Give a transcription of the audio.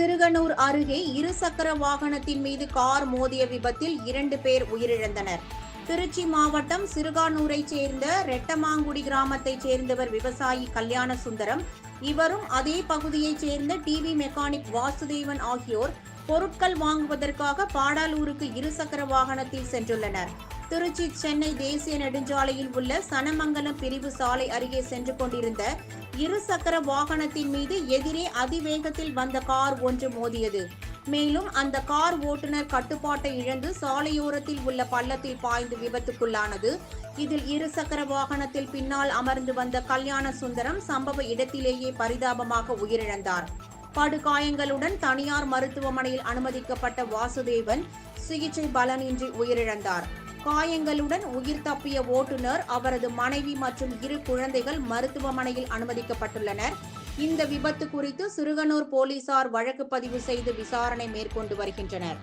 சிறுகனூர் அருகே இருசக்கர வாகனத்தின் மீது கார் மோதிய விபத்தில் 2 பேர் உயிரிழந்தனர். திருச்சி மாவட்டம் சிறுகானூரைச் சேர்ந்த ரெட்டமாங்குடி கிராமத்தைச் சேர்ந்தவர் விவசாயி கல்யாண சுந்தரம். இவரும் அதே பகுதியைச் சேர்ந்த டிவி மெக்கானிக் வாசுதேவன் ஆகியோர் பொருட்கள் வாங்குவதற்காக பாடாலூருக்கு இருசக்கர வாகனத்தில் சென்றுள்ளனர். திருச்சி சென்னை தேசிய நெடுஞ்சாலையில் உள்ள சனமங்கலம் பிரிவு சாலை அருகே சென்று கொண்டிருந்த இருசக்கர வாகனத்தின் மீது எதிரே அதிவேகத்தில் வந்த கார் ஒன்று மோதியது. மேலும் அந்த கார் ஓட்டுநர் கட்டுப்பாட்டை இழந்து சாலையோரத்தில் உள்ள பள்ளத்தில் பாய்ந்து விபத்துக்குள்ளானது. இதில் இருசக்கர வாகனத்தில் பின்னால் அமர்ந்து வந்த கல்யாண சுந்தரம் சம்பவ இடத்திலேயே பரிதாபமாக உயிரிழந்தார். படுகாயங்களுடன் தனியார் மருத்துவமனையில் அனுமதிக்கப்பட்ட வாசுதேவன் சிகிச்சை பலனின்றி உயிரிழந்தார். காயங்களுடன் உயிர் தப்பிய ஓட்டுநர், அவரது மனைவி மற்றும் 2 குழந்தைகள் மருத்துவமனையில் அனுமதிக்கப்பட்டுள்ளனர். இந்த விபத்து குறித்து சிறுகனூர் போலீசார் வழக்கு பதிவு செய்து விசாரணை மேற்கொண்டு வருகின்றனர்.